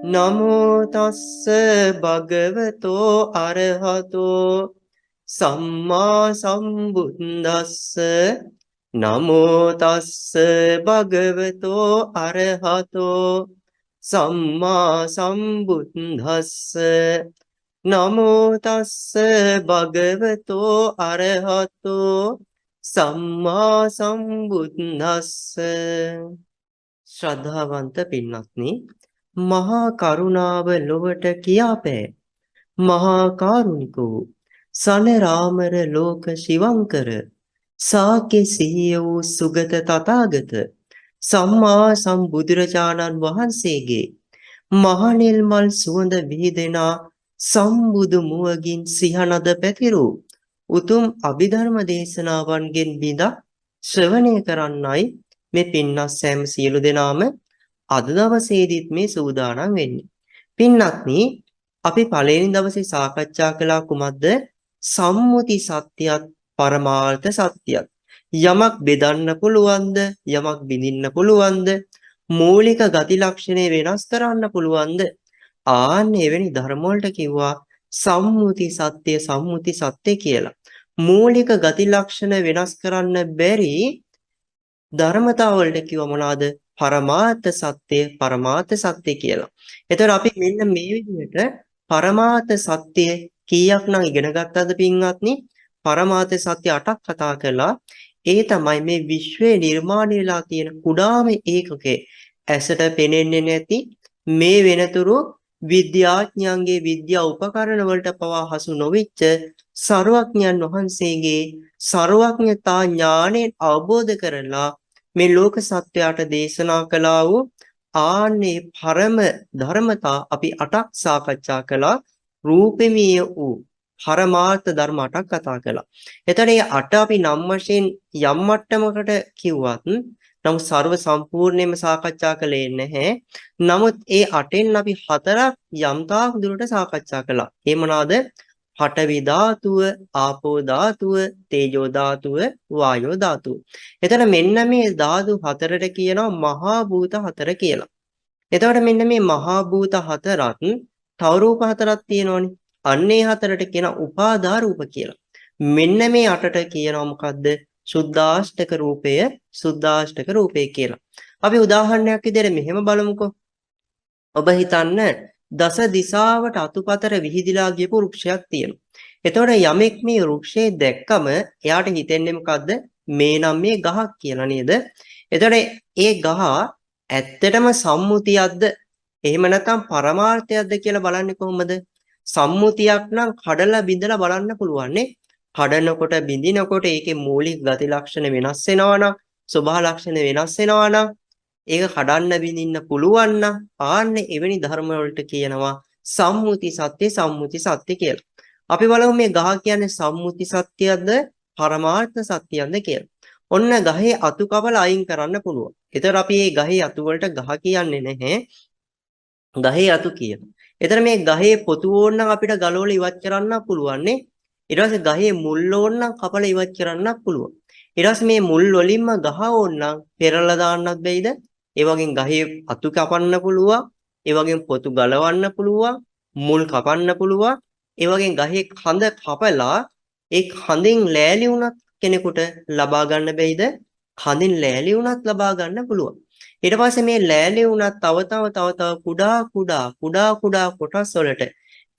නමෝ තස්ස භගවතෝ අරහතෝ සම්මා සම්බුද්දස්ස නමෝ තස්ස භගවතෝ අරහතෝ සම්මා සම්බුද්දස්ස නමෝ තස්ස භගවතෝ අරහතෝ සම්මා සම්බුද්දස්ස. ශ්‍රද්ධාවන්ත පින්වත්නි, මහා කරුණාව ලොවට කියාපෑ මහා කාරුණික වූ සනරාමර ලෝක ශිවංකර සාක්‍ය සිහිය වූ සුගත තථාගත සම්මා සම්බුදුරජාණන් වහන්සේගේ මහනෙල්මල් සුවඳ විහිදෙනා සම්බුදු මුවගින් සිහනද පැතිරු උතුම් අභිධර්ම දේශනාවන්ගෙන් බිඳක් ශ්‍රවණය කරන්නයි මේ පින්වත් සෑම සියලු දෙනාම අද දවසේදීත් මේ සූදානම් වෙන්නේ. පින්වත්නි, අපි පළවෙනි දවසේ සාකච්ඡා කළා කුමක්ද? සම්මුති සත්‍යයත් පරමාර්ථ සත්‍යයත්. යමක් බෙදන්න පුළුවන්ද? යමක් බිඳින්න පුළුවන්ද? මූලික ගති ලක්ෂණේ වෙනස් කරන්න පුළුවන්ද? ආන්න එවැනි ධර්ම වලට කිව්වා සම්මුති සත්‍ය කියලා. මූලික ගති ලක්ෂණ වෙනස් කරන්න බැරි ධර්මතාව වලට කිව්ව මොනවාද? පරමාර්ථ සත්‍ය කියලා. එතකොට අපි මෙන්න මේ විදිහට පරමාර්ථ සත්‍ය කීයක් නම් ඉගෙන ගත්තද පින්වත්නි? පරමාර්ථ සත්‍ය 8ක් කතා කළා. ඒ තමයි මේ විශ්වයේ නිර්මාණය වෙලා තියෙන කුඩාම ඒකකේ ඇසට පෙනෙන්නේ නැති මේ වෙනතුරු විද්‍යාඥයන්ගේ විද්‍යා උපකරණ වලට පවා හසු නොවිච්ච සර්වඥයන් වහන්සේගේ සර්වඥතා ඥාණයෙන් අවබෝධ කරලා මේ ලෝක සත්‍යයට දේශනා කළා වූ ආන්නේ පරම ධර්මතා අපි 8ක් සාකච්ඡා කළා. රූපමීය වූ පරමාර්ථ ධර්ම 8ක් කතා කළා. එතකොට මේ 8 අපි නම් වශයෙන් යම් මට්ටමකට කිව්වත් නමුත් ਸਰව සම්පූර්ණයෙන්ම සාකච්ඡා කළේ නැහැ. නමුත් ඒ 8න් අපි 4ක් යම් තාක් දුරට සාකච්ඡා කළා. ඒ මොනවාද? පඨවි ධාතුව, ආපෝ ධාතුව, තේජෝ ධාතුව, වායෝ ධාතුව. එතන මෙන්න මේ ධාතු හතරට කියනවා මහා භූත හතර කියලා. එතකොට මෙන්න මේ මහා භූත හතරත් තව රූප හතරක් තියෙනවනේ. අන්නේ හතරට කියන උපාදා රූප කියලා. මෙන්න මේ අටට කියනවා මොකද්ද? සුද්ධාෂ්ටක රූපය කියලා. අපි උදාහරණයක් විදිහට මෙහෙම බලමුකෝ. ඔබ හිතන්න දස දිසාවට අතුපතර විහිදිලා ගියපු වෘක්ෂයක් තියෙනවා. එතකොට යමෙක් මේ වෘක්ෂේ දැක්කම එයාට හිතෙන්නේ මොකද්ද? මේ නම් මේ ගහක් කියලා නේද? එතකොට ඒ ගහ ඇත්තටම සම්මුතියක්ද? එහෙම නැත්නම් පරමාර්ථයක්ද කියලා බලන්නේ කොහොමද? සම්මුතියක් නම් කඩලා බිඳලා බලන්න පුළුවන් නේ. කඩනකොට බිඳිනකොට ඒකේ මූලික ගති ලක්ෂණ වෙනස් වෙනවා නම්, ස්වභාව ලක්ෂණ වෙනස් වෙනවා නම් ඒක කඩන්න බිඳින්න පුළුවන් නම් ආන්නේ එවැනි ධර්ම වලට කියනවා සම්මුති සත්‍ය කියලා. අපි බලමු මේ ගහ කියන්නේ සම්මුති සත්‍යයක්ද පරමාර්ථ සත්‍යයක්ද කියලා. ඔන්න ගහේ අතු කපල අයින් කරන්න පුළුවන්. ඒතර අපි මේ ගහේ අතු වලට ගහ කියන්නේ නැහැ. ගහේ අතු කියනවා. ඒතර මේ ගහේ පොතු ඕනනම් අපිට ගලවලා ඉවත් කරන්න පුළුවන් නේ. ඊට පස්සේ ගහේ මුල් ඕනනම් කපලා ඉවත් කරන්න පුළුවන්. ඊට පස්සේ මේ මුල් වලින්ම ගහ ඕනනම් පෙරලා දාන්නත් බැයිද? ඒ වගේම ගහේ අතු කපන්න පුළුවන්, ඒ වගේම පොතු ගලවන්න පුළුවන්, මුල් කපන්න පුළුවන්, ඒ වගේම ගහේ කඳ කපලා ඒ කඳෙන් ලෑලි වුණත් කෙනෙකුට ලබා ගන්න බැයිද? කඳෙන් ලෑලි වුණත් ලබා ගන්න පුළුවන්. ඊට පස්සේ මේ ලෑලි වුණත් තව කුඩා කොටස් වලට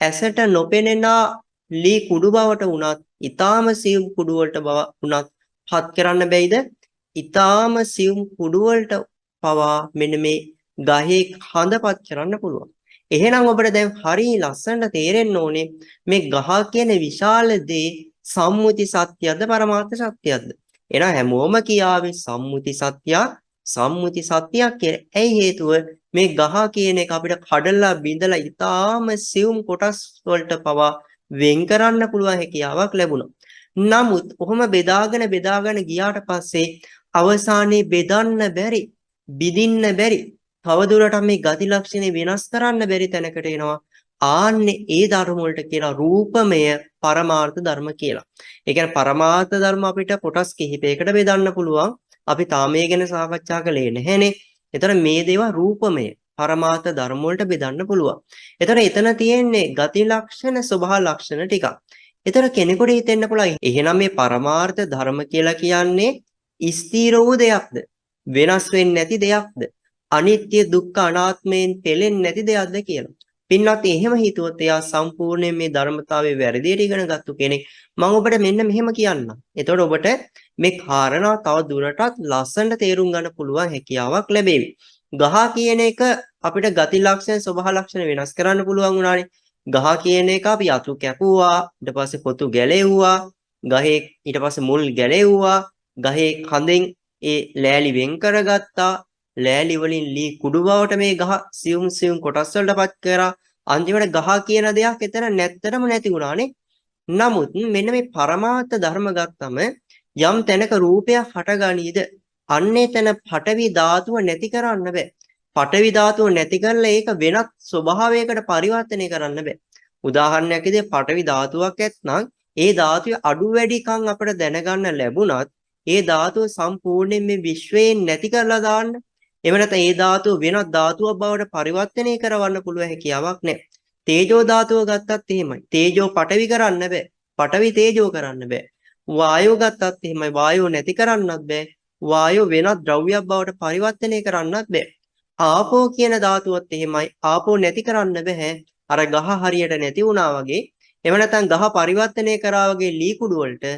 ඇසට නොපෙනෙන ලී කුඩු බවට වුණත්, ඊටාම සියුම් කුඩු වලට වුණත් පත් කරන්න බැයිද? ඊටාම සියුම් කුඩු වලට පවා මෙන්න මේ ගහේ හඳපත් කරන්න පුළුවන්. එහෙනම් ඔබට දැන් හරිය ලස්සනට තේරෙන්න ඕනේ මේ ගහ කියන විශාල දේ සම්මුති සත්‍යද පරමාර්ථ සත්‍යද? එහෙනම් හැමෝම කියාවේ සම්මුති සත්‍යයක් කියලා. ඇයි හේතුව? මේ ගහ කියන එක අපිට කඩලා බිඳලා ඊටාම සියුම් කොටස් වලට පවා වෙන් කරන්න පුළුවන් හැකියාවක් ලැබුණා. නමුත් ඔහොම බෙදාගෙන ගියාට පස්සේ අවසානයේ බෙදන්න බැරි, බිඳින්න බැරි, තවදුරටත් මේ ගති ලක්ෂණ වෙනස් කරන්න බැරි තැනකට එනවා. ආන්නේ ඒ ධර්ම වලට කියනවා රූපමය පරමාර්ථ ධර්ම කියලා. ඒ කියන්නේ පරමාර්ථ ධර්ම අපිට කොටස් කිහිපයකට බෙදන්න පුළුවන්. අපි තාම මේ ගැන සාකච්ඡා කළේ නැහැනේ. ඒතර මේ දේවා රූපමය පරමාර්ථ ධර්ම වලට බෙදන්න පුළුවන්. එතකොට එතන තියෙන්නේ ගති ලක්ෂණ ස්වභාව ලක්ෂණ ටිකක්. එතකොට කෙනෙකුට හිතෙන්න පුළුවන් එහෙනම් මේ පරමාර්ථ ධර්ම කියලා කියන්නේ ස්ථීර වූ දෙයක්ද? වෙනස් වෙන්නේ නැති දෙයක්ද? අනිත්‍ය දුක්ඛ අනාත්මයෙන් පෙළෙන්නේ නැති දෙයක්ද කියලා. පින්වත් එහෙම හිතුවොත් එයා සම්පූර්ණයෙන් මේ ධර්මතාවයේ වැරදියට ඉගෙන ගත්තු කෙනෙක්. මම ඔබට මෙන්න මෙහෙම කියන්නම්. එතකොට ඔබට මේ කාරණා තව දුරටත් ලස්සනට තේරුම් ගන්න පුළුවන් හැකියාවක් ලැබෙවි. ගහ කියන එක අපිට ගති ලක්ෂණ ස්වභාව ලක්ෂණ වෙනස් කරන්න පුළුවන් වුණානේ. ගහ කියන එක අපි අතු කැපුවා, ඊට පස්සේ පොතු ගැලෙව්වා, ගහේ ඊට පස්සේ මුල් ගැලෙව්වා, ගහේ කඳෙන් ඒ ලෑලි වෙන් කරගත්තා. ලෑලි වලින් ලී කුඩු බවට මේ ගහ සියුම් සියුම් කොටස් වලටපත් කරා. අන්තිමට ගහ කියන දෙයක් එතන නැත්තරම නැති වුණානේ. නමුත් මෙන්න මේ පරමාර්ථ ධර්ම ගත්තම යම් තැනක රූපයක් හටගනීද අන්නේ තැන පඨවි ධාතුව නැති කරන්න බෑ. පඨවි ධාතුව නැති කරලා ඒක වෙනත් ස්වභාවයකට පරිවර්තනය කරන්න බෑ. උදාහරණයක් විදිහට පඨවි ධාතුවක් ඇත්නම් ඒ ධාතුවේ අඩු වැඩිකම් අපිට දැනගන්න ලැබුණත් ඒ ධාතුව සම්පූර්ණයෙන් මේ විශ්වයෙන් නැති කරලා දාන්න. එහෙම නැත්නම් ඒ ධාතුව වෙනත් ධාතුවක් බවට පරිවර්තනය කරවන්න පුළුවන් හැකියාවක් නැහැ. තේජෝ ධාතුව ගත්තත් එහෙමයි. තේජෝ පඨවි කරන්න බෑ. පඨවි තේජෝ කරන්න බෑ. වායෝ ගත්තත් එහෙමයි. වායෝ නැති කරන්නත් බෑ. වායෝ වෙනත් ද්‍රව්‍යයක් බවට පරිවර්තනය කරන්නත් බෑ. ආපෝ කියන ධාතුවත් එහෙමයි. ආපෝ නැති කරන්න බෑ. අර ගහ හරියට නැති වුණා වගේ. එහෙම නැත්නම් ගහ පරිවර්තනය කරා වගේ ලී කුඩු වලට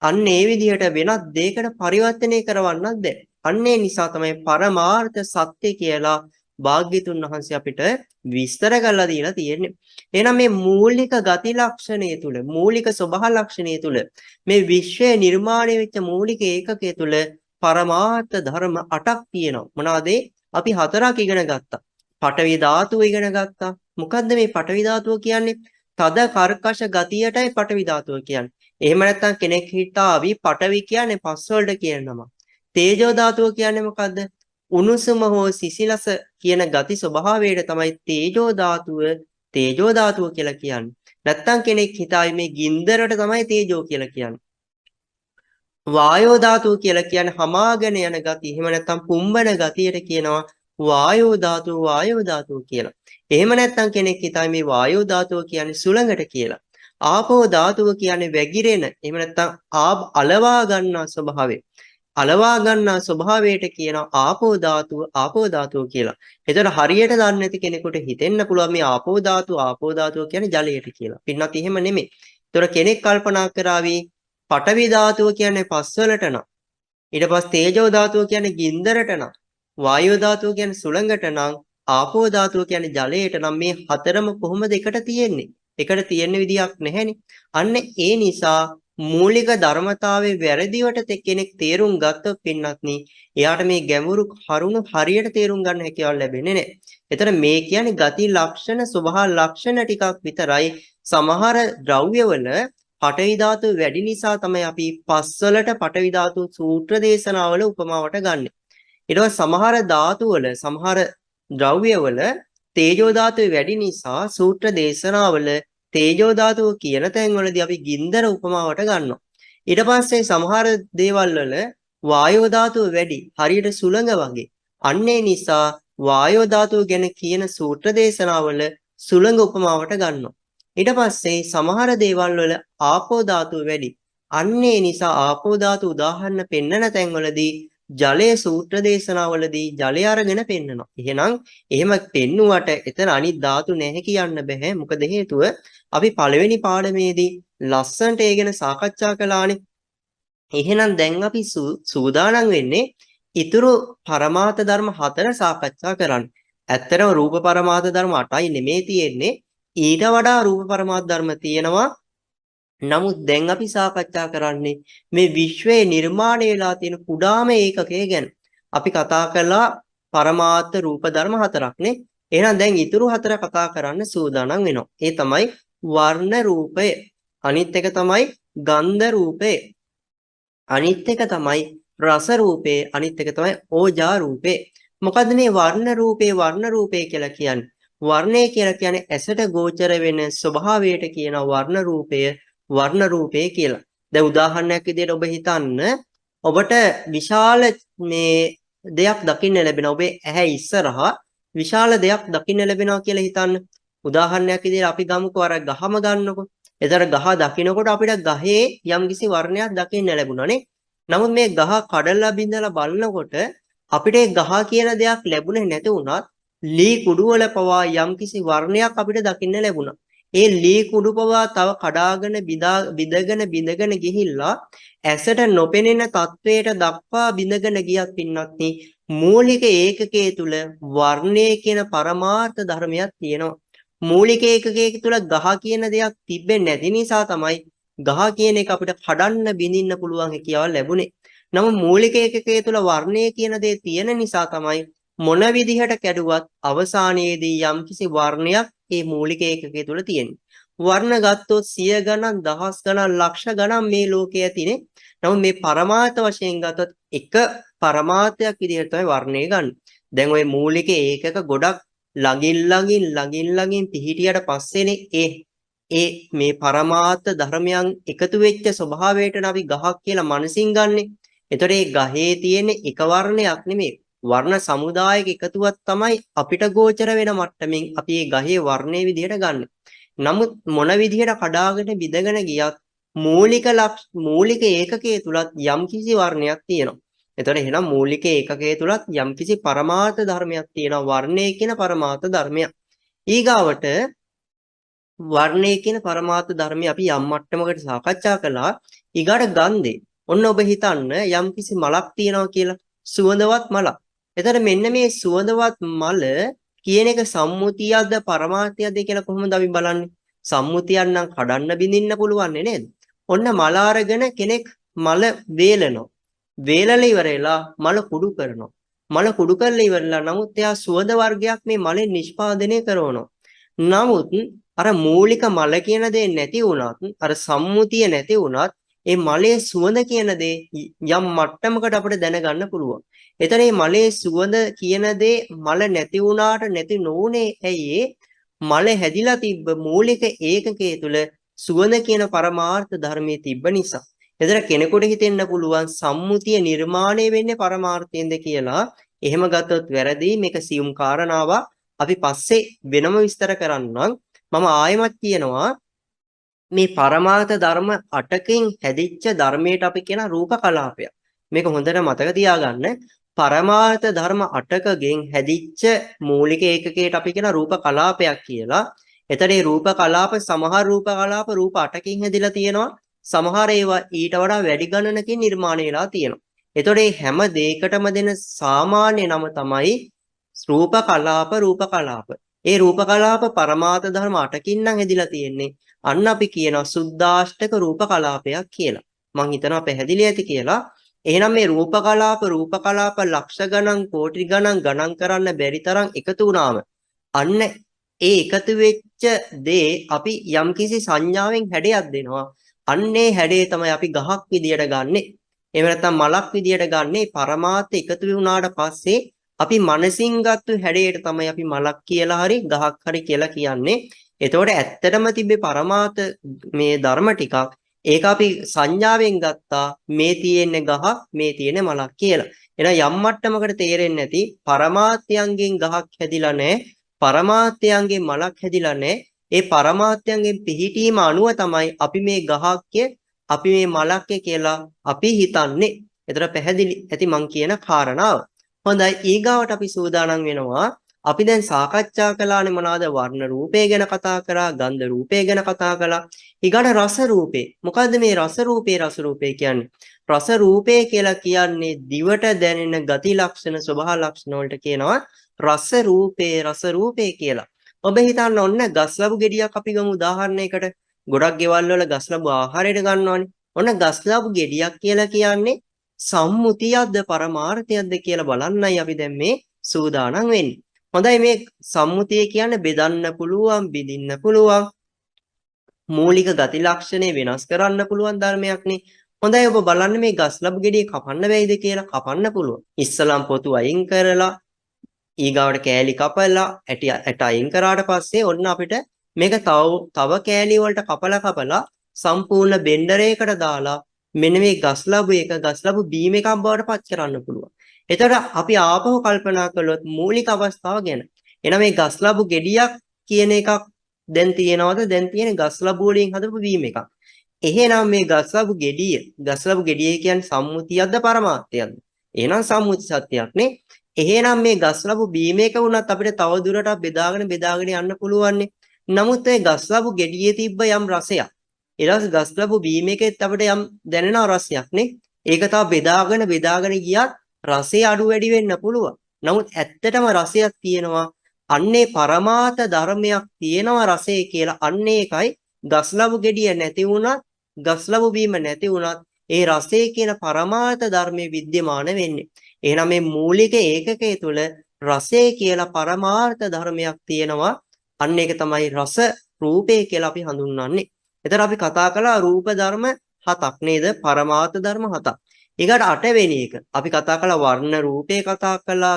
අන්න ඒ විදිහට වෙනත් දෙයකට පරිවර්තනය කරවන්නත් බෑ. අන්න ඒ නිසා තමයි පරමාර්ථ සත්‍ය කියලා භාග්‍යතුන් වහන්සේ අපිට විස්තර කරලා දීලා තියෙන්නේ. එහෙනම් මේ මූලික ගති ලක්ෂණය තුල, මූලික ස්වභාව ලක්ෂණය තුල, මේ විශ්වය නිර්මාණය වෙච්ච මූලික ඒකකය තුල පරමාර්ථ ධර්ම 8ක් තියෙනවා. මොනවාද? අපි 4ක් ඉගෙන ගත්තා. පඨවි ධාතුව ඉගෙන ගත්තා. මොකද්ද මේ පඨවි ධාතුව කියන්නේ? තද කර්කශ ගතියටයි පඨවි ධාතුව කියන්නේ. එහෙම නැත්නම් කෙනෙක් හිතාවි පඨවි කියන්නේ පස් වලට කියන නම. තේජෝ ධාතුව කියන්නේ මොකද්ද? උණුසුම හෝ සිසිලස කියන ගති ස්වභාවයට තමයි තේජෝ ධාතුව කියලා කියන්නේ. නැත්නම් කෙනෙක් හිතාවි මේ ගින්දරට තමයි තේජෝ කියලා කියන්නේ. වායෝ ධාතුව කියලා කියන්නේ හමාගෙන යන ගති. එහෙම නැත්නම් පුම්බන ගතියට කියනවා වායෝ ධාතුව කියලා. එහෙම නැත්නම් කෙනෙක් හිතාවි මේ වායෝ ධාතුව කියන්නේ සුළඟට කියලා. ආපෝ ධාතුව කියන්නේ වැగిරෙන. එහෙම නැත්නම් අලවා ගන්නා ස්වභාවය. අලවා ගන්නා ස්වභාවයට කියනවා ආපෝ ධාතුව කියලා. එතකොට හරියට දන්නේ නැති කෙනෙකුට හිතෙන්න පුළුවන් මේ ආපෝ ධාතුව කියන්නේ ජලයට කියලා. පින්නත් එහෙම නෙමෙයි. එතකොට කෙනෙක් කල්පනා කරાવી පඨවි ධාතුව කියන්නේ පස්වලට නම්. ඊට පස්සේ තේජෝ ධාතුව කියන්නේ ගින්දරට නම්. වායෝ ධාතුව කියන්නේ සුළඟට නම්. ආපෝ ධාතුව කියන්නේ ජලයට නම්. මේ හතරම කොහොමද එකට තියෙන්නේ? එකට තියෙන විදියක් නැහැනේ. අන්න ඒ නිසා මූලික ධර්මතාවයේ වැරදිවට කෙනෙක් තේරුම් ගත්තොත් පින්නත්නි එයාට මේ ගැඹුරු කරුණු හරියට තේරුම් ගන්න හැකියාව ලැබෙන්නේ නැහැ. එතන මේ කියන්නේ ගති ලක්ෂණ ස්වභාව ලක්ෂණ ටිකක් විතරයි. සමහර ද්‍රව්‍යවල පඨවි ධාතුව වැඩි නිසා තමයි අපි පස්වලට පඨවි ධාතු සූත්‍ර දේශනාවල උපමාවට ගන්නෙ. ඊට පස්සේ සමහර ධාතුවල සමහර ද්‍රව්‍යවල තේජෝ ධාතුව වැඩි නිසා සූත්‍ර දේශනාවල තේජෝ ධාතුව කියන තැන්වලදී අපි ගින්දර උපමාවට ගන්නවා. ඊට පස්සේ සමහර දේවල් වල වායෝ ධාතුව වැඩි, හරියට සුළඟ වගේ. අන්න ඒ නිසා වායෝ ධාතුව ගැන කියන සූත්‍ර දේශනාවල සුළඟ උපමාවට ගන්නවා. ඊට පස්සේ සමහර දේවල් වල ආපෝ ධාතුව වැඩි. අන්න ඒ නිසා ආපෝ ධාතු උදාහරණ පෙන්නන තැන්වලදී ජලයේ සූත්‍ර දේශනාවලදී ජලය අරගෙන පෙන්නනවා. එහෙම පෙන්නුවට එතන අනිත් ධාතු නැහැ කියන්න බෑ. මොකද හේතුව අපි පළවෙනි පාඩමේදී ලස්සනට ඒ ගැන සාකච්ඡා කළානේ. එහෙනම් දැන් අපි සූදානම් වෙන්නේ ඊතුරු පරමාර්ථ ධර්ම 4 සාකච්ඡා කරන්න. ඇත්තටම රූප පරමාර්ථ ධර්ම 8යි නෙමේ තියෙන්නේ. ඊට වඩා රූප පරමාර්ථ ධර්ම තියෙනවා. නමුත් දැන් අපි සාකච්ඡා කරන්නේ මේ විශ්වයේ නිර්මාණය වෙලා තියෙන කුඩාම ඒකකය ගැන. අපි කතා කළා පරමාර්ථ රූප ධර්ම 4ක් නේ. එහෙනම් දැන් ඊතුරු 4 කතා කරන්න සූදානම් වෙනවා. ඒ තමයි වර්ණ රූපය. අනිත් එක තමයි ගන්ධ රූපය. අනිත් එක තමයි රස රූපේ. අනිත් එක තමයි ඕජා රූපේ. මොකද්ද මේ වර්ණ රූපේ කියලා කියන්නේ? වර්ණය කියලා කියන්නේ ඇසට ගෝචර වෙන ස්වභාවයට කියන වර්ණ රූපය කියලා. දැන් උදාහරණයක් විදිහට ඔබ හිතන්න ඔබට විශාල මේ දෙයක් දකින්න ලැබෙනවා. ඔබේ ඇහැ ඉස්සරහා විශාල දෙයක් දකින්න ලැබෙනවා කියලා හිතන්න. උදාහරණයක් විදිහට අපි ගමුකෝ අර ගහම ගන්නකො. එතන ගහ දකින්නකොට අපිට ගහේ යම්කිසි වර්ණයක් දකින්න ලැබුණා නේ. නමුත් මේ ගහ කඩලා බිඳලා බලනකොට අපිට ඒ ගහ කියන දෙයක් ලැබුණේ නැති වුණත් ලී කුඩු වල පවා යම්කිසි වර්ණයක් අපිට දකින්න ලැබුණා. ඒ ලී කුඩු පවා තව කඩාගෙන බිඳගෙන ගිහිල්ලා ඇසට නොපෙනෙන තත්වයට දක්වා බිඳගෙන ගියත් පින්නත් මූලික ඒකකයේ තුල වර්ණය කියන පරමාර්ථ ධර්මයක් තියෙනවා. මූලික ඒකකයේ තුල ගහ කියන දෙයක් තිබෙන්නේ නැති නිසා තමයි ගහ කියන එක අපිට කඩන්න බිඳින්න පුළුවන් හැකියාව ලැබුණේ. නමුත් මූලික ඒකකයේ තුල වර්ණය කියන දේ තියෙන නිසා තමයි මොන විදිහට කැඩුවත් අවසානයේදී යම්කිසි වර්ණයක් මේ මූලික ඒකකයේ තුල තියෙන්නේ. වර්ණ ගත්තොත් සිය ගණන්, දහස් ගණන්, ලක්ෂ ගණන් මේ ලෝකයේ තියෙන්නේ. නමුත් මේ පරමාර්ථ වශයෙන් ගත්තොත් එක පරමාර්ථයක් විදිහට තමයි වර්ණය ගන්න. දැන් ওই මූලික ඒකක ගොඩක් ළඟින් පිහිටියට පස්සේනේ ඒ මේ පරමාර්ථ ධර්මයන් එකතු වෙච්ච ස්වභාවයට අපි ගහක් කියලා මනසින් ගන්නෙ. එතකොට මේ ගහේ තියෙන එක වර්ණයක් නෙමෙයි. වර්ණ සමුදායක එකතුවක් තමයි අපිට ගෝචර වෙන මට්ටමින් අපි මේ ගහේ වර්ණයේ විදිහට ගන්නෙ. නමුත් මොන විදිහට කඩාගෙන බිඳගෙන ගියත් මූලික ඒකකයේ තුලත් යම්කිසි වර්ණයක් තියෙනවා. එතකොට එහෙනම් මූලික ඒකකයේ තුලත් යම්කිසි පරමාර්ථ ධර්මයක් තියෙනවා. වර්ණය කියන පරමාර්ථ ධර්මයක්. ඊගාවට වර්ණය කියන පරමාර්ථ ධර්මය අපි යම් මට්ටමකට සාකච්ඡා කළා. ඊගාට ගන්ධේ. ඔන්න ඔබ හිතන්න යම්කිසි මලක් තියෙනවා කියලා. සුවඳවත් මලක්. එතකොට මෙන්න මේ සුවඳවත් මල කියන එක සම්මුතියක්ද පරමාර්ථයක්ද කියලා කොහොමද අපි බලන්නේ? සම්මුතියක් නම් කඩන්න බිඳින්න පුළුවන් නේද? ඔන්න මල අරගෙන කෙනෙක් මල වේලනවා. වේලලා ඉවරලා මල කුඩු කරනවා. මල කුඩු කරලා ඉවරලා නමුත් එයා සුවඳ වර්ගයක් මේ මලෙන් නිෂ්පාදනය කරනවා. නමුත් අර මූලික මල කියන දේ නැති වුණත් අර සම්මුතිය නැති වුණත් ඒ මලේ සුවඳ කියන දේ යම් මට්ටමකට අපිට දැනගන්න පුළුවන්. එතන මේ මලේ සුවඳ කියන දේ මල නැති වුණාට නැති නොඋනේ ඇයි මල හැදිලා තිබ්බ මූලික ඒකකයේ තුල සුවඳ කියන පරමාර්ථ ධර්මයේ තිබ්බ නිසා. එතන කෙනෙකුට හිතෙන්න පුළුවන් සම්මුතිය නිර්මාණය වෙන්නේ පරමාර්ථයෙන්ද කියලා. එහෙම ගත්තොත් වැරදි. මේක සියුම් කාරණාවක්. අපි පස්සේ වෙනම විස්තර කරන්නම්. මම ආයෙමත් කියනවා මේ පරමාර්ථ ධර්ම 8කින් හැදිච්ච ධර්මයට අපි කියන රූප කලාපයක්. මේක හොඳට මතක තියාගන්න. පරමාර්ථ ධර්ම 8කගෙන් හැදිච්ච මූලික ඒකකයට අපි කියන රූප කලාපයක් කියලා. එතන මේ රූප කලාප සමහර රූප කලාප රූප 8කින් හැදිලා තියෙනවා. සමහර ඒවා ඊට වඩා වැඩි ගණනකින් නිර්මාණය වෙලා තියෙනවා. එතකොට මේ හැම දෙයකටම දෙන සාමාන්‍ය නම තමයි රූප කලාප. ඒ රූප කලාප පරමාර්ථ ධර්ම 8කින් නම් හැදිලා තියෙන්නේ. අන්න අපි කියනවා සුද්ධාෂ්ටක රූප කලාපයක් කියලා. මං හිතනවා පැහැදිලි ඇති කියලා. එහෙනම් මේ රූප කලාප ලක්ෂ ගණන් කෝටි ගණන් කරන්න බැරි තරම් එකතු වුණාම අන්න ඒ එකතු වෙච්ච දේ අපි යම්කිසි සංඥාවෙන් හැඩයක් දෙනවා. අන්නේ හැඩේ තමයි අපි ගහක් විදියට ගන්නෙ. එහෙම නැත්නම් මලක් විදියට ගන්නෙ. පරමාර්ථ එකතු වුණාට පස්සේ අපි මනසින් ගත්ත හැඩයට තමයි අපි මලක් කියලා හරි ගහක් හරි කියලා කියන්නේ. එතකොට ඇත්තටම තිබ්බේ පරමාර්ථ මේ ධර්ම ටිකක්. ඒක අපි සංඥාවෙන් ගත්තා මේ තියෙන්නේ ගහක් මේ තියෙන්නේ මලක් කියලා. එහෙනම් යම් මට්ටමකට තේරෙන්නේ නැති පරමාර්ථයන්ගෙන් ගහක් හැදිලා නැහැ. පරමාර්ථයන්ගෙන් මලක් හැදිලා නැහැ. ඒ පරමාර්ථයන්ගෙන් පිහිටීම අනුව තමයි අපි මේ ගහක්ය අපි මේ මලක්ය කියලා අපි හිතන්නේ. ඒතර පැහැදිලි ඇති මං කියන කාරණාව. හොඳයි ඊගාවට අපි සූදානම් වෙනවා. අපි දැන් සාකච්ඡා කළානේ මොනවාද වර්ණ රූපය ගැන කතා කරා, ගන්ධ රූපය ගැන කතා කළා. ඊගාට රස රූපේ. මොකද්ද මේ රස රූපේ කියන්නේ? රස රූපේ කියලා කියන්නේ දිවට දැනෙන ගති ලක්ෂණ, ස්වභාව ලක්ෂණ වලට කියනවා රස රූපේ කියලා. ඔබ හිතන්න ඔන්න ගස්ලබු ගෙඩියක් අපි ගමු උදාහරණයකට. ගොඩක් ගෙවල් වල ගස්ලබු ආහාරයට ගන්නවානේ. ඔන්න ගස්ලබු ගෙඩියක් කියලා කියන්නේ සම්මුතියක්ද පරමාර්ථයක්ද කියලා බලන්නයි අපි දැන් මේ සූදානම් වෙන්නේ. හොඳයි මේ සම්මුතිය කියන්නේ බෙදන්න පුළුවන්, බිඳින්න පුළුවන්. මූලික ගති ලක්ෂණේ වෙනස් කරන්න පුළුවන් ධර්මයක්නේ. හොඳයි ඔබ බලන්න මේ ගස්ලබු ගෙඩිය කපන්න බැයිද කියලා. කපන්න පුළුවන්. ඉස්සලම් පොතු අයින් කරලා ඊගාවට කෑලි කපලා ඇට අයින් කරාට පස්සේ ඔන්න අපිට මේක තව කෑලි වලට කපලා සම්පූර්ණ බෙන්ඩරයකට දාලා මෙන්න මේ ගස්ලබු බීම එකක් බවට පත් කරන්න පුළුවන්. එතකොට අපි ආපහු කල්පනා කළොත් මූලික අවස්ථාව ගැන. එහෙනම් මේ ගස් ලැබු ගෙඩියක් කියන එකක් දැන් තියෙනවද? දැන් තියෙන ගස් ලැබු වලින් හදපු බීම් එකක්. එහෙනම් මේ ගස් ලැබු ගෙඩිය කියන්නේ සම්මුතියක්ද පරමාර්ථයක්ද? එහෙනම් සම්මුති සත්‍යයක් නේ. එහෙනම් මේ ගස් ලැබු බීම් එක වුණත් අපිට තව දුරටත් බෙදාගෙන යන්න පුළුවන් නේ. නමුත් ඒ ගස් ලැබු ගෙඩියේ තිබ්බ යම් රසයක් ඊළඟ ගස් ලැබු බීම් එකෙත් අපිට යම් දැනෙන රසයක් නේ. ඒක තව බෙදාගෙන ගියත් රසය අඩු වැඩි වෙන්න පුළුවන්. නමුත් ඇත්තටම රසයක් තියෙනවා. අන්නේ පරමාර්ථ ධර්මයක් තියෙනවා රසය කියලා. අන්නේ එකයි ගස් ලැබු ගෙඩිය නැති වුණත් ගස් ලැබු බීම නැති වුණත් ඒ රසය කියන පරමාර්ථ ධර්මයේ विद्यमान වෙන්නේ. එහෙනම් මේ මූලික ඒකකයේ තුල රසය කියලා පරමාර්ථ ධර්මයක් තියෙනවා. අන්න ඒක තමයි රස රූපය කියලා අපි හඳුන්වන්නේ. එතන අපි කතා කළා රූප ධර්ම 7ක් නේද? පරමාර්ථ ධර්ම 7ක්. ඊකට 8 වෙනි එක අපි කතා කළා වර්ණ රූපේ කතා කළා,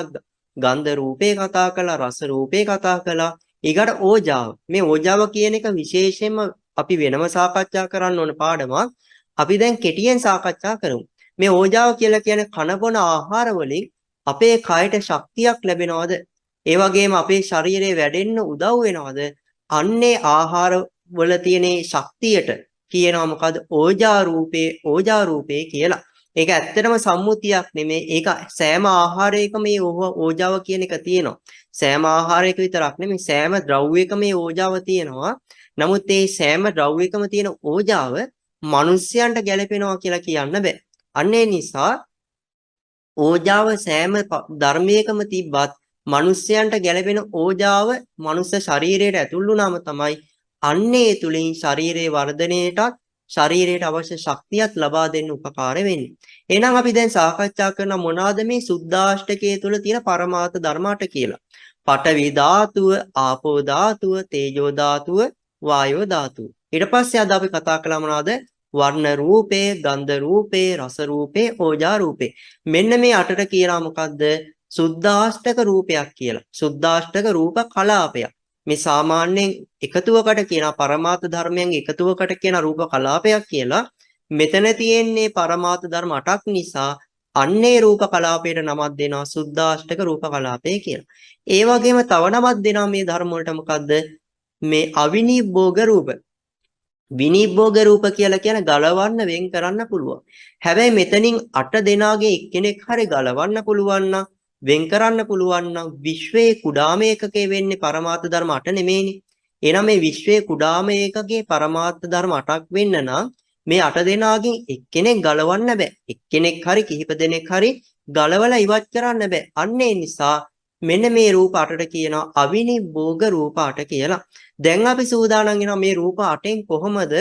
ගන්ධ රූපේ කතා කළා, රස රූපේ කතා කළා. ඊකට ඕජාව. මේ ඕජාව කියන එක විශේෂයෙන්ම අපි වෙනම සාකච්ඡා කරන්න ඕන පාඩමක්. අපි දැන් කෙටියෙන් සාකච්ඡා කරමු. මේ ඕජාව කියලා කියන්නේ කනබොන ආහාර වලින් අපේ කයට ශක්තියක් ලැබෙනවද? ඒ වගේම අපේ ශරීරය වැඩෙන්න උදව් වෙනවද? අන්නේ ආහාර වල තියෙන ශක්තියට කියනවා මොකද? ඕජා රූපේ කියලා. ඒක ඇත්තටම සම්මුතියක් නෙමෙයි. ඒක සෑම ආහාරයකම මේ ඕජාව කියන එක තියෙනවා. සෑම ආහාරයක විතරක් නෙමෙයි සෑම ද්‍රව්‍යයකම මේ ඕජාව තියෙනවා. නමුත් මේ සෑම ද්‍රව්‍යයකම තියෙන ඕජාව මිනිස්යන්ට ගැලපෙනවා කියලා කියන්න බෑ. අන්න ඒ නිසා ඕජාව සෑම ධර්මයකම තිබ්බත් මිනිස්යන්ට ගැලපෙන ඕජාව මනුස්ස ශරීරයට ඇතුල් වුණාම තමයි අන්නේ තුලින් ශරීරයේ වර්ධනයටත් ශරීරයට අවශ්‍ය ශක්තියක් ලබා දෙන්න උපකාර වෙන්නේ. එහෙනම් අපි දැන් සාකච්ඡා කරන මොනවාද මේ සුද්ධාෂ්ටකයේ තුල තියෙන පරමාර්ථ ධර්මාට කියලා. පඨවි ධාතුව, ආපෝ ධාතුව, තේජෝ ධාතුව, වායෝ ධාතුව. ඊට පස්සේ අද අපි කතා කළා මොනවද? වර්ණ රූපේ, ගන්ධ රූපේ, රස රූපේ, ඕජා රූපේ. මෙන්න මේ අටට කියනවා මොකද්ද? සුද්ධාෂ්ටක රූපයක් කියලා. සුද්ධාෂ්ටක රූප කලාපයක්. මේ සාමාන්‍යයෙන් එකතුවකට කියන පරමාර්ථ ධර්මයන් එකතුවකට කියන රූප කලාපයක් කියලා. මෙතන තියෙන්නේ පරමාර්ථ ධර්ම 8ක් නිසා අන්නේ රූප කලාපයට නමක් දෙනවා සුද්ධාෂ්ටක රූප කලාපය කියලා. ඒ වගේම තව නමක් දෙනවා මේ ධර්ම වලට මොකද්ද? මේ අවිනිභෝග රූප. විනිභෝග රූප කියලා කියන ගලවන්න වෙන් කරන්න පුළුවන්. හැබැයි මෙතනින් 8 දෙනාගේ එක්කෙනෙක් හරි ගලවන්න පුළුවන් නම් වෙන් කරන්න පුළුවන් නම් විශ්වයේ කුඩාම ඒකකේ වෙන්නේ පරමාර්ථ ධර්ම 8 නෙමෙයිනේ. එහෙනම් මේ විශ්වයේ කුඩාම ඒකකේ පරමාර්ථ ධර්ම 8ක් වෙන්න නම් මේ 8 දෙනාගෙන් එක්කෙනෙක් ගලවන්න බෑ. එක්කෙනෙක් හරි කිහිප දෙනෙක් හරි ගලවලා ඉවත් කරන්න බෑ. අන්න ඒ නිසා මෙන්න මේ රූප 8ට කියනවා අවිනිභෝග රූප 8 කියලා. දැන් අපි සූදානම් වෙනවා මේ රූප 8න් කොහොමද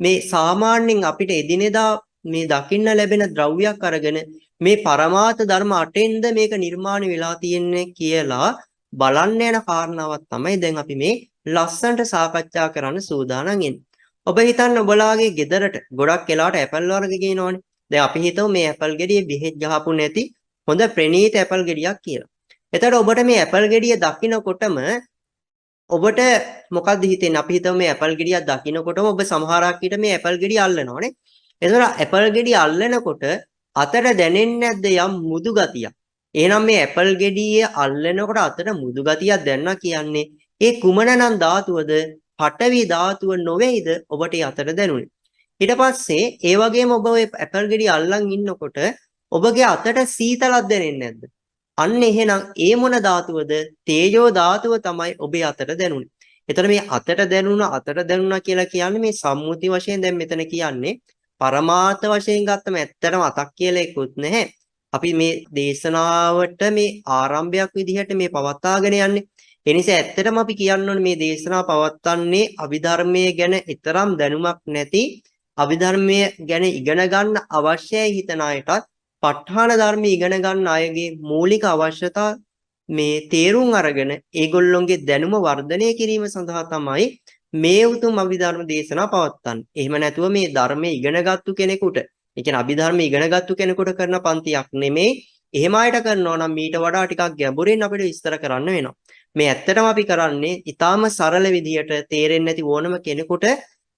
මේ සාමාන්‍යයෙන් අපිට එදිනෙදා මේ දකින්න ලැබෙන ද්‍රව්‍යයක් අරගෙන මේ පරමාර්ථ ධර්ම 8ෙන්ද මේක නිර්මාණය වෙලා තියෙන්නේ කියලා බලන්න යන කාරණාවක් තමයි දැන් අපි මේ ලස්සනට සාකච්ඡා කරන්න සූදානම් වෙන්නේ. ඔබ හිතන්න ඔබලාගේ ගෙදරට ගොඩක් වෙලාවට ඇපල් වර්ග ගේනවනේ. දැන් අපි හිතමු මේ ඇපල් ගෙඩිය බෙහෙත් ගහපු නැති හොඳ ප්‍රණීත ඇපල් ගෙඩියක් කියලා. එතකොට ඔබට මේ ඇපල් ගෙඩිය දකින්නකොටම ඔබට මොකක්ද හිතෙන්නේ? අපි හිතමු මේ ඇපල් ගෙඩියක් දකින්නකොටම ඔබ සමහරක් විට මේ ඇපල් ගෙඩිය අල්ලනවානේ. එතකොට ඇපල් ගෙඩිය අල්ලනකොට අතට දැනෙන්නේ නැද්ද යම් මුදු ගතියක්? එහෙනම් මේ ඇපල් ගෙඩිය අල්ලනකොට අතට මුදු ගතියක් දැනනවා කියන්නේ ඒ කුමනනම් ධාතුවද? පඨවි ධාතුව නොවේද ඔබට අතට දැනුනේ. ඊට පස්සේ ඒ වගේම ඔබ ඔය ඇපල් ගෙඩිය අල්ලන් ඉන්නකොට ඔබගේ අතට සීතලක් දැනෙන්නේ නැද්ද? අන්න එහෙනම් ඒ මොන ධාතුවද? තේජෝ ධාතුව තමයි ඔබේ අතට දැනුනේ. එතන මේ අතට දැනුණා කියලා කියන්නේ මේ සම්මුති වශයෙන් දැන් මෙතන කියන්නේ පරමාර්ථ වශයෙන් ගත්තම ඇත්තටම අතක් කියලා එකකුත් නැහැ. අපි මේ දේශනාවට මේ ආරම්භයක් විදිහට මේ පවත්වාගෙන යන්නේ. ඒ නිසා ඇත්තටම අපි කියන්න ඕනේ මේ දේශනාව පවත්වන්නේ අභිධර්මයේ ගැන ඊතරම් දැනුමක් නැති අභිධර්මයේ ගැන ඉගෙන ගන්න අවශ්‍යයි හිතන අයටත් ප ဋ ාණ ධර්ම ඉගෙන ගන්න අයගේ මූලික අවශ්‍යතා මේ තේරුම් අරගෙන ඒගොල්ලොන්ගේ දැනුම වර්ධනය කිරීම සඳහා තමයි මේ උතුම් අභිධර්ම දේශනා පවත්වන්නේ. එහෙම නැතුව මේ ධර්මයේ ඉගෙනගත්තු කෙනෙකුට, ඒ කියන්නේ අභිධර්ම ඉගෙනගත්තු කෙනෙකුට කරන පන්තියක් නෙමෙයි. එහෙම අයට කරනවා නම් මීට වඩා ටිකක් ගැඹුරින් අපිට විස්තර කරන්න වෙනවා. මේ ඇත්තටම අපි කරන්නේ ඊටාම සරල විදිහට තේරෙන්නේ නැති ඕනම කෙනෙකුට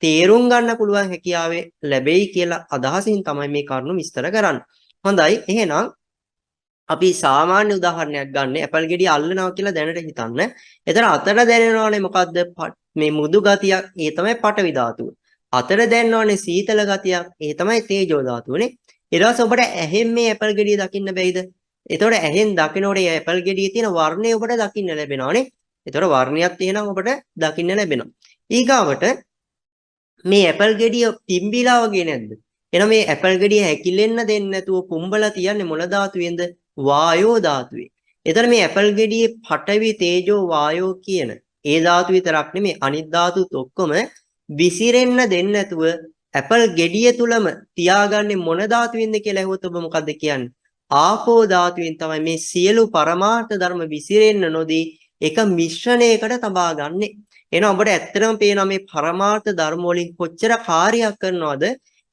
තේරුම් ගන්න පුළුවන් හැකියාවේ ලැබෙයි කියලා අදහසින් තමයි මේ කරුණු විස්තර කරන්නේ. හොඳයි. එහෙනම් අපි සාමාන්‍ය උදාහරණයක් ගන්න ඇපල් ගෙඩිය අල්ලනවා කියලා දැනට හිතන්න. එතන අතට දැනෙනවනේ මොකද්ද? මේ මෘදු ගතියක්. ඒ තමයි පටවි ධාතුව. අතට දැනෙනවනේ සීතල ගතියක්. ඒ තමයි තේජෝ ධාතුවනේ. ඊට පස්සේ ඔබට ඇහෙන් මේ ඇපල් ගෙඩිය දකින්න බැයිද? එතකොට ඇහෙන් දකිනකොට මේ ඇපල් ගෙඩියේ තියෙන වර්ණය ඔබට දකින්න ලැබෙනවනේ. එතකොට වර්ණයක් තියෙනවා ඔබට දකින්න ලැබෙනවා. ඊගාවට මේ ඇපල් ගෙඩිය පිම්බිලා වගේ නැද්ද? එහෙනම් මේ ඇපල් ගෙඩිය හැකිලෙන්න දෙන්නේ නැතුව පුම්බලා තියන්නේ මොන ධාතුවෙන්ද? වායෝ ධාතුවේ. එතන මේ ඇපල් ගෙඩියේ පඨවි තේජෝ වායෝ කියන ඒ ධාතු විතරක් නෙමෙයි අනිත් ධාතුත් ඔක්කොම විසිරෙන්න දෙන්නේ නැතුව ඇපල් ගෙඩිය තුලම තියාගන්නේ මොන ධාතුවෙන්ද කියලා ඇහුවොත් ඔබ මොකද්ද කියන්නේ? ආපෝ ධාතුවෙන් තමයි මේ සියලු පරමාර්ථ ධර්ම විසිරෙන්න නොදී එක මිශ්‍රණයකට තබා ගන්නෙ. එහෙනම් ඔබට ඇත්තටම පේනවා මේ පරමාර්ථ ධර්ම වලින් කොච්චර කාර්යයක් කරනවද?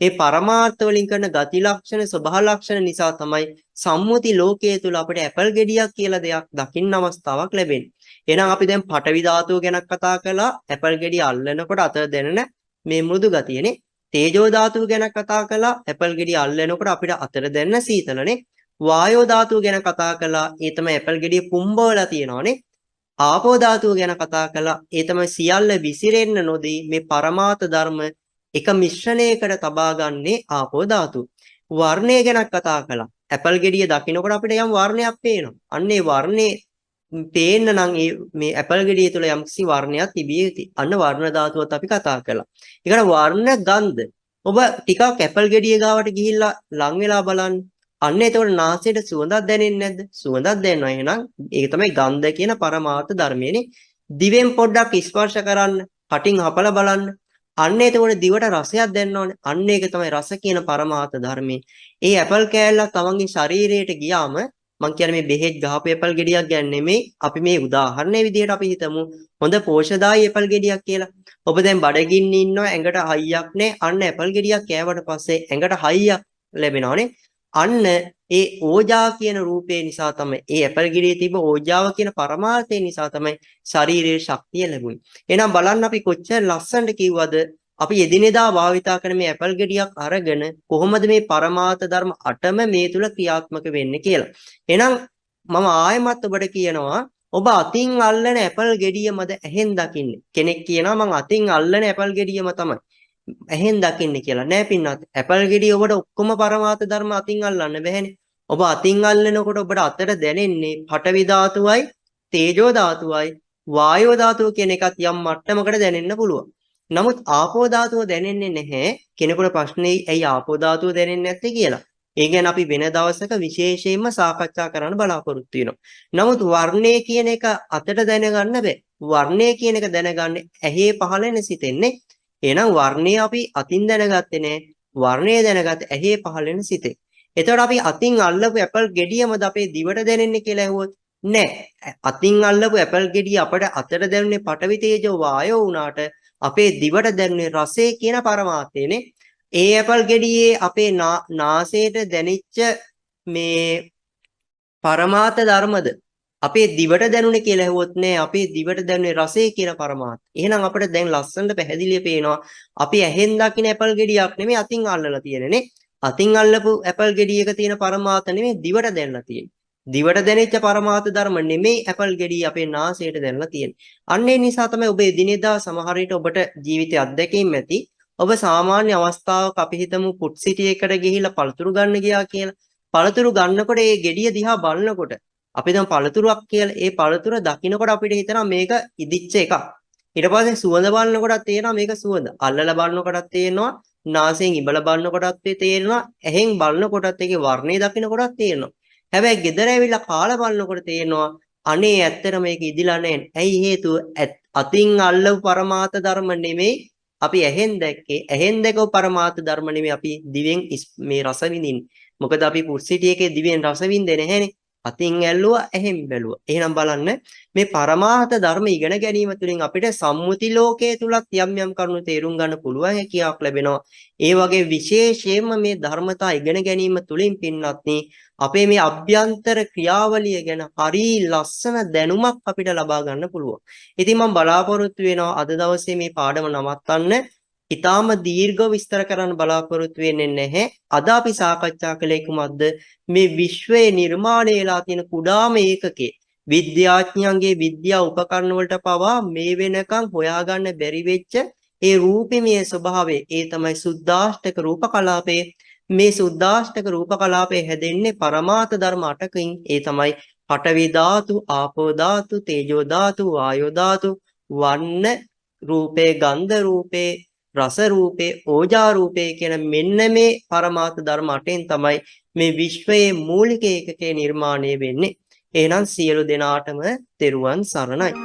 මේ පරමාර්ථ වලින් කරන ගති ලක්ෂණ ස්වභාව ලක්ෂණ නිසා තමයි සම්මුති ලෝකයේ තුල අපිට ඇපල් ගෙඩියක් කියලා දෙයක් දකින්න අවස්ථාවක් ලැබෙන්නේ. එහෙනම් අපි දැන් පටවි ධාතුව ගැන කතා කළා. ඇපල් ගෙඩිය අල්ලනකොට අත දැනෙන මේ මෘදු ගතියනේ. තේජෝ ධාතුව ගැන කතා කළා. ඇපල් ගෙඩිය අල්ලනකොට අපිට අතට දැනෙන සීතලනේ. වායෝ ධාතුව ගැන කතා කළා. ඒ තමයි ඇපල් ගෙඩිය පුම්බවලා තියෙනවානේ. ආපෝ ධාතුව ගැන කතා කළා. ඒ තමයි සියල්ල විසිරෙන්න නොදී මේ පරමාර්ථ ධර්ම එක මිශ්‍රණයකට තබා ගන්නේ ආපෝ ධාතුව. වර්ණය ගැන කතා කළා. ඇපල් ගෙඩිය දකින්නකොට අපිට යම් වර්ණයක් පේනවා. අන්න ඒ වර්ණේ පේන්න නම් මේ ඇපල් ගෙඩිය තුළ යම්කිසි වර්ණයක් තිබිය යුතුයි. අන්න වර්ණ ධාතුවත් අපි කතා කළා. ඊකට වර්ණ ගන්ධ. ඔබ ටිකක් ඇපල් ගෙඩිය ගාවට ගිහිල්ලා ලං වෙලා බලන්න. අන්න එතකොට නාසයට සුවඳක් දැනෙන්නේ නැද්ද? සුවඳක් දැනෙනවා. එහෙනම් ඒක තමයි ගන්ධ කියන පරමාර්ථ ධර්මයනේ. දිවෙන් පොඩ්ඩක් ස්පර්ශ කරන්න, කටින් හපලා බලන්න. අන්න එතකොට දිවට රසයක් දැනෙනවනේ. අන්න ඒක තමයි රස කියන පරමාර්ථ ධර්මයේ. ඒ ඇපල් කෑල්ලක් තමන්ගේ ශරීරයට ගියාම මං කියන්නේ මේ බෙහෙත් ගහපු ඇපල් ගෙඩියක් ගැන නෙමෙයි. අපි මේ උදාහරණයේ විදිහට අපි හිතමු හොඳ පෝෂදායී ඇපල් ගෙඩියක් කියලා. ඔබ දැන් බඩගින්නේ ඉන්නවා ඇඟට හයියක් නැහැ. අන්න ඇපල් ගෙඩියක් කෑවට පස්සේ ඇඟට හයියක් ලැබෙනවනේ. අන්න ඒ ඕජා කියන රූපේ නිසා තමයි ඒ ඇපල් ගෙඩියේ තිබ්බ ඕජාව කියන පරමාර්ථය නිසා තමයි ශරීරයේ ශක්තිය ලැබුණේ. එහෙනම් බලන්න අපි කොච්චර ලස්සනට කිව්වද අපි එදිනෙදා භාවිතා කරන මේ ඇපල් ගෙඩියක් අරගෙන කොහොමද මේ පරමාර්ථ ධර්ම 8ම මේ තුල ක්‍රියාත්මක වෙන්නේ කියලා. එහෙනම් මම ආයෙමත් ඔබට කියනවා ඔබ අතින් අල්ලන ඇපල් ගෙඩියමද ඇහෙන් දකින්නේ. කෙනෙක් කියනවා මං අතින් අල්ලන ඇපල් ගෙඩියම තමයි ඇහෙන් දකින්නේ කියලා. නෑ පින්නත් ඇපල් ගෙඩිය ඔබට ඔක්කොම පරමාර්ථ ධර්ම අතින් අල්ලන්න බැහැනේ. ඔබ අතින් අල්ලනකොට ඔබට අතට දැනෙන්නේ පඨවි ධාතුවයි තේජෝ ධාතුවයි වායෝ ධාතුව කියන එකත් යම් මට්ටමකට දැනෙන්න පුළුවන්. නමුත් ආපෝ ධාතුව දැනෙන්නේ නැහැ. කෙනෙකුට ප්‍රශ්නේ ඇයි ආපෝ ධාතුව දැනෙන්නේ නැත්තේ කියලා. ඒ ගැන අපි වෙන දවසක විශේෂයෙන්ම සාකච්ඡා කරන්න බලාපොරොත්තු වෙනවා. නමුත් වර්ණය කියන එක අතට දැනගන්න බෑ. වර්ණය කියන එක දැනගන්නේ ඇහි පහළෙන සිතෙන්නේ. එහෙනම් වර්ණය අපි අතින් දැනගත්තේ නෑ. වර්ණය දැනගත් ඇහි පහළෙන සිතේ. එතකොට අපි අතින් අල්ලපු ඇපල් ගෙඩියමද අපේ දිවට දැනෙන්නේ කියලා ඇහුවොත් නෑ. අතින් අල්ලපු ඇපල් ගෙඩිය අපට අතට දැනුනේ පඨවි තේජෝ වායෝ වුණාට අපේ දිවට දැනුනේ රසය කියන පරමාර්ථයනේ. ඒ ඇපල් ගෙඩියේ අපේ නාසයට දැනෙච්ච මේ පරමාර්ථ ධර්මද අපේ දිවට දැනුනේ කියලා ඇහුවොත් නෑ. අපේ දිවට දැනුනේ රසය කියන පරමාර්ථ. එහෙනම් අපිට දැන් ලස්සනට පැහැදිලිව පේනවා අපි ඇහෙන් දකින ඇපල් ගෙඩියක් නෙමෙයි අතින් අල්ලලා තියෙන්නේ. අතින් අල්ලපු ඇපල් ගෙඩියක තියෙන පරමාර්ථ නෙමෙයි දිවට දැනලා තියෙන්නේ. දිවට දැනෙච්ච පරමාර්ථ ධර්ම නෙමෙයි ඇපල් ගෙඩිය අපේ නාසයට දැනලා තියෙන්නේ. අන්න ඒ නිසා තමයි ඔබ එදිනෙදා සමහර විට ඔබට ජීවිතයේ අත්දැකීම් ඇති. ඔබ සාමාන්‍ය අවස්ථාවක අපි හිතමු පුට් සිටි එකට ගිහිල්ලා පළතුරු ගන්න ගියා කියලා. පළතුරු ගන්නකොට ඒ ගෙඩිය දිහා බලනකොට අපි දැන් පළතුරක් කියලා ඒ පළතුර දකින්නකොට අපිට හිතෙනවා මේක ඉදිච්ච එකක්. ඊට පස්සේ සුවඳ බලනකොටත් තේරෙනවා මේක සුවඳ. අල්ලලා බලනකොටත් තේරෙනවා, නාසයෙන් ඉබල බලනකොටත් තේරෙනවා, ඇහෙන් බලනකොටත් ඒකේ වර්ණය දකින්නකොටත් තේරෙනවා. හැබැයි ගෙදර ඇවිල්ලා කාලා බලනකොට තේරෙනවා අනේ ඇත්තට මේක ඉදිලා නැහැ. ඇයි හේතුව? අතින් අල්ලපු පරමාර්ථ ධර්ම නෙමෙයි අපි ඇහෙන් දැක්කේ. ඇහෙන් දැකපු පරමාර්ථ ධර්ම නෙමෙයි අපි දිවෙන් මේ රස විඳින්නේ. මොකද අපි පුස්සිටි එකේ දිවෙන් රස විඳින්නේ නැහැනේ. අතින් ඇල්ලුවා ඇහෙන් බැලුවා. එහෙනම් බලන්න මේ පරමාර්ථ ධර්ම ඉගෙන ගැනීම තුළින් අපිට සම්මුති ලෝකයේ තුලත් යම් යම් කරුණු තේරුම් ගන්න පුළුවන් හැකියාවක් ලැබෙනවා. ඒ වගේ විශේෂයෙන්ම මේ ධර්මතා ඉගෙන ගැනීම තුළින් පින්වත්නි අපේ මේ අභ්‍යන්තර ක්‍රියාවලිය ගැන හරි ලස්සන දැනුමක් අපිට ලබා ගන්න පුළුවන්. ඉතින් මම බලාපොරොත්තු වෙනවා අද දවසේ මේ පාඩම නවත්තන්න ඊටාම දීර්ඝව විස්තර කරන්න බලාපොරොත්තු වෙන්නේ නැහැ. අද අපි සාකච්ඡා කළේ කුමක්ද? මේ විශ්වයේ නිර්මාණය වෙලා තියෙන කුඩාම ඒකකේ විද්‍යාඥයන්ගේ විද්‍යා උපකරණ වලට පවා මේ වෙනකන් හොයාගන්න බැරි වෙච්ච ඒ රූපිමය ස්වභාවය ඒ තමයි සුද්දාෂ්ටක රූප කලාපය. මේ සුද්දාෂ්ටක රූප කලාපය හැදෙන්නේ පරමාර්ථ ධර්ම 8කින්. ඒ තමයි පඨවි ධාතු, ආපෝ ධාතු, තේජෝ ධාතු, වායෝ ධාතු, වන්න රූපේ, ගන්ධ රූපේ, රස රූපේ, ඕජා රූපේ කියන මෙන්න මේ පරමාර්ථ ධර්ම 8න් තමයි මේ විශ්වයේ මූලික ඒකකේ නිර්මාණය වෙන්නේ. එහෙනම් සියලු දෙනාටම තෙරුවන් සරණයි.